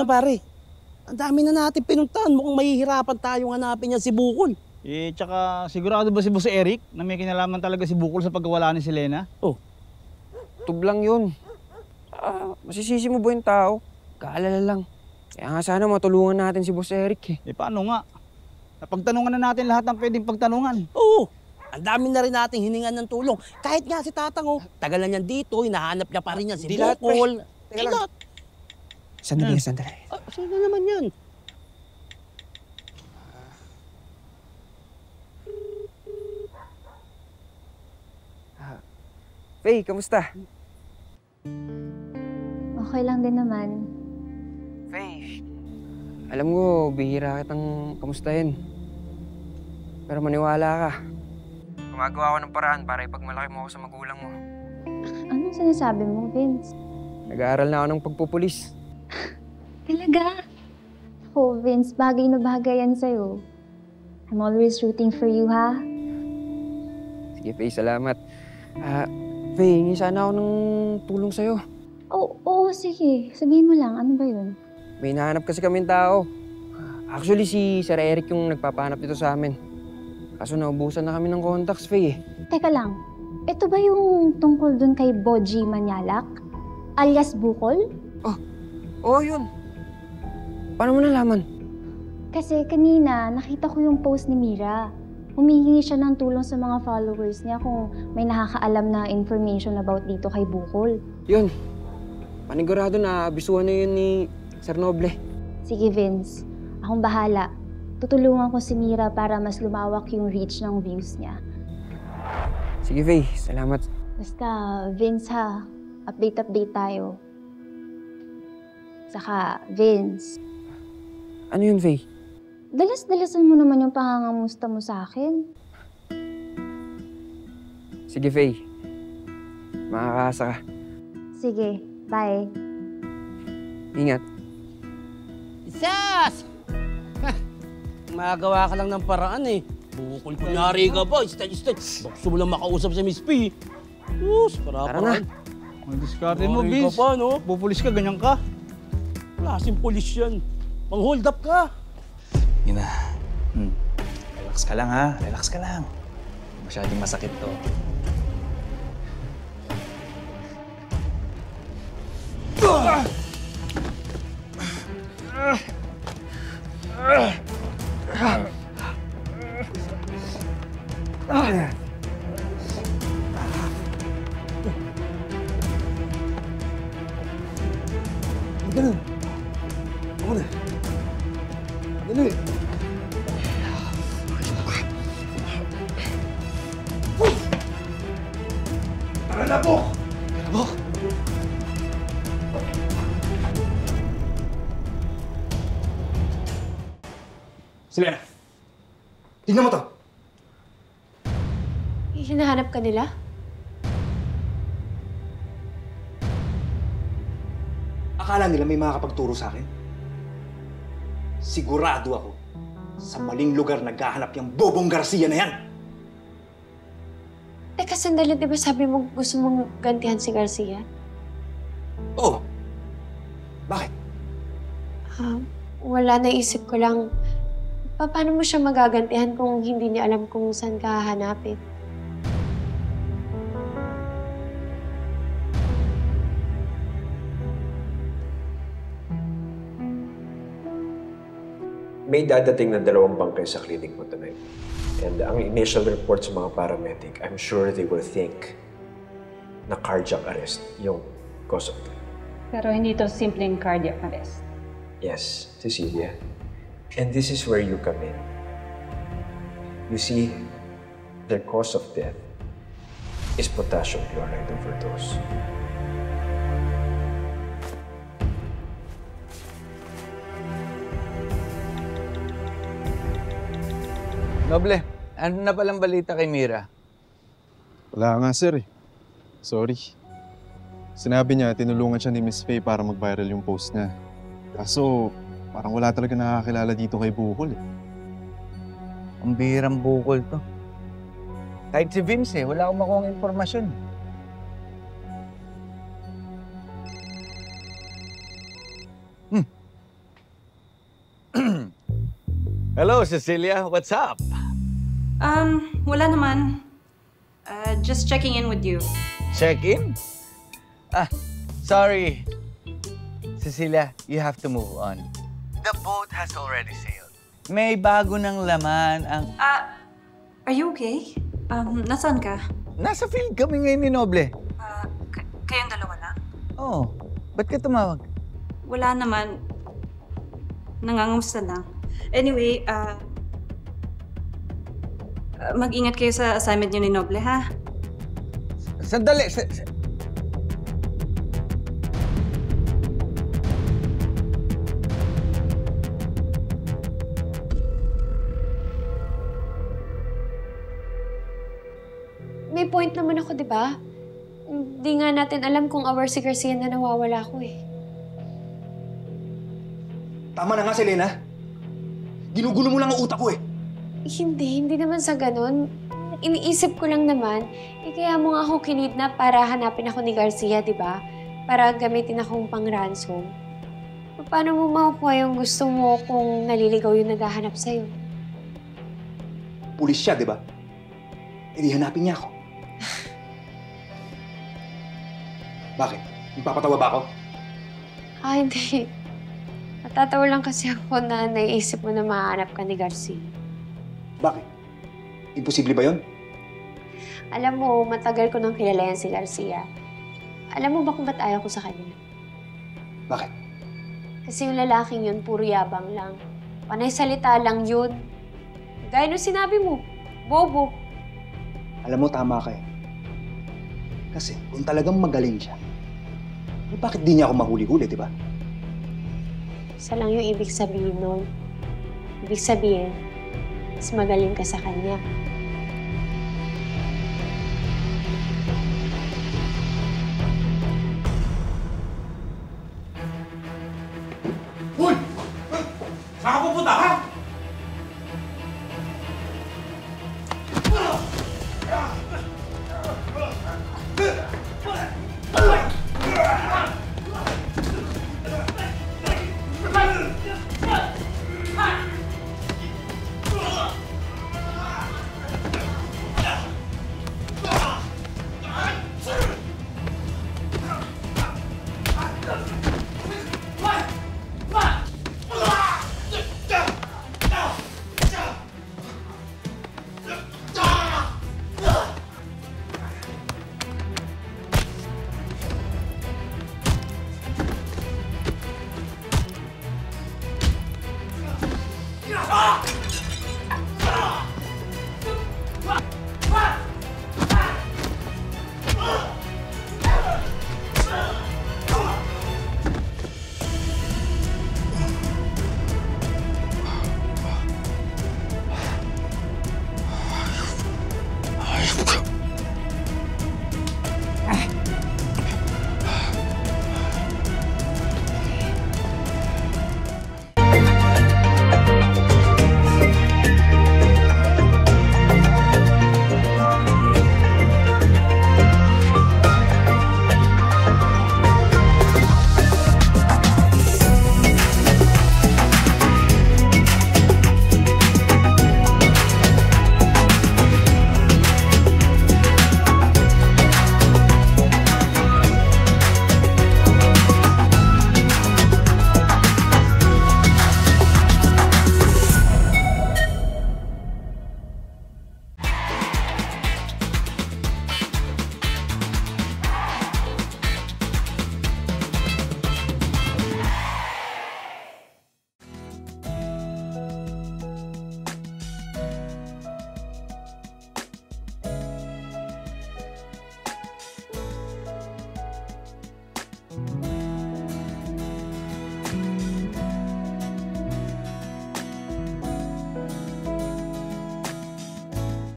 yan, pare. Ang dami na natin pinuntahan. Mukhang mahihirapan tayong hanapin niya si Bukol. Eh, tsaka sigurado ba si Boss Eric na may kinalaman talaga si Bukol sa pagkawala ni Selena? Oh. Tublang yun. Masisisi mo ba yung tao? Kaalala lang. Kaya nga sana matulungan natin si Boss Eric eh. Eh, paano nga? Napagtanungan na natin lahat ng pwedeng pagtanungan. Oo. Ang dami na rin nating hiningan ng tulong. Kahit nga si Tatang, oh, tagal na niyan dito, hinahanap niya pa rin yan si Di lahat, Bukol. Teka lang. Sandali. Sino naman yan? Faye, kamusta? Okay lang din naman. Faye, alam ko, bihira kitang kamustahin. Pero maniwala ka. Gumagawa ako ng paraan para ipagmalaki mo ako sa magulang mo. Anong sinasabi mo, Vince? Nag-aaral na ako ng pagpupulis. Talaga? Ako, Vince, bagay na bagay yan sa'yo. I'm always rooting for you, ha? Sige, Faye, salamat. Faye, hingi sana ako ng tulong sa'yo. Oo, sige. Sabihin mo lang, ano ba yun? May hinahanap kasi kaming tao. Actually, si Sir Eric yung nagpapahanap dito sa amin. Kaso naubusan na kami ng contacts, Faye. Teka lang, ito ba yung tungkol dun kay Boji Manyalak? Alias Bukol? Oo, yun. Paano mo nalaman? Kasi kanina, nakita ko yung post ni Mira. Humihingi siya ng tulong sa mga followers niya kung may nakakaalam na information about dito kay Bukol. Yun. Panigurado na abisuhan na yun ni Sir Noble. Sige, Vince. Akong bahala. Tutulungan ko si Mira para mas lumawak yung reach ng views niya. Sige, Faye. Salamat. Basta, Vince ha. Update tayo. Saka, Vince. Ano yun, Faye? Dalas-dalasan mo naman yung pangangamusta mo sa akin. Sige, Faye. Makakaasa ka. Sige, bye. Ingat. Sas! Magawa ka lang ng paraan eh. Bukol kunyari ka ba? Gusto mo lang makausap sa Miss P. Tara na. Ang diskarte mo, Kunyari Vince. ka pa, no? Pupulis ka, ganyan ka. Klaseng polis yan. Mang-hold up ka. Yun na. Relax ka lang, ha? Relax ka lang. Masyadong masakit to. Ganun. Ako na. Ganun. Tara na, Bok! Tara, Bok! Selena, tignan mo to. Hinahanap ka nila? Akala nila may makakapagturo sa akin? Sigurado ako, sa maling lugar naghahanap yung Bobong Garcia na yan. Teka, sandali, di ba sabi mo gusto mong gantihan si Garcia? Oh, bakit? Wala, naisip ko lang, paano mo siya magagantihan kung hindi niya alam kung saan ka hahanapin? May dadating na 2 bangkay sa clinic mo tonight. And ang initial report sa mga paramedic, I'm sure they will think na cardiac arrest yung cause of death. Pero hindi to simpleng cardiac arrest. Yes, Cecilia. And this is where you come in. You see, their cause of death is potassium chloride overdose. Noble, ano na palang balita kay Mira? Wala nga, sir eh. Sorry. Sinabi niya, tinulungan siya ni Miss Faye para mag-viral yung post niya. Kaso, parang wala talaga nakakilala dito kay Bukol eh. Ang bihirang Bukol to. Kahit si Vince eh, wala akong makuhang impormasyon. Hello, Cecilia. What's up? Wala naman. Just checking in with you. Check-in? Sorry. Cecilia, you have to move on. The boat has already sailed. May bago ng laman ang... Are you okay? Nasaan ka? Nasa field kami ngayon ni Noble. Kayong dalawa lang? Oo. Ba't ka tumawag? Wala naman. Nangangamusta lang. Anyway, mag-ingat kayo sa assignment niyo ni Noble, ha? Sandali! May point naman ako, di ba? Hindi nga natin alam kung aware si Garcia na nawawala ko eh. Tama na nga, Selena. Ginugulo mo lang ang utak ko eh. Hindi naman sa ganun. Iniisip ko lang naman, kaya mo nga ako kinidnap para hanapin ako ni Garcia, di ba? Para gamitin akong pang-ransom. Paano mo makukuha yung gusto mo kung naliligaw yung naghahanap sa'yo? Pulis siya, di ba? E di hanapin niya ako. Bakit? Magpapatawa ba ako? Hindi. Natatawa lang kasi ako na naiisip mo na mahanap ka ni Garcia. Bakit? Imposible ba yun? Alam mo, matagal ko nang kilala yan si Garcia. Alam mo ba kung ba't ayaw ko sa kanya? Bakit? Kasi yung lalaking yun, puro yabang lang. Panay salita lang yun. Gaya nung sinabi mo, bobo. Alam mo, tama ka eh. Kasi kung talagang magaling siya, eh bakit di niya ako mahuli-huli, di ba? Isa lang yung ibig sabihin nun. Ibig sabihin, mas magaling ka sa kanya.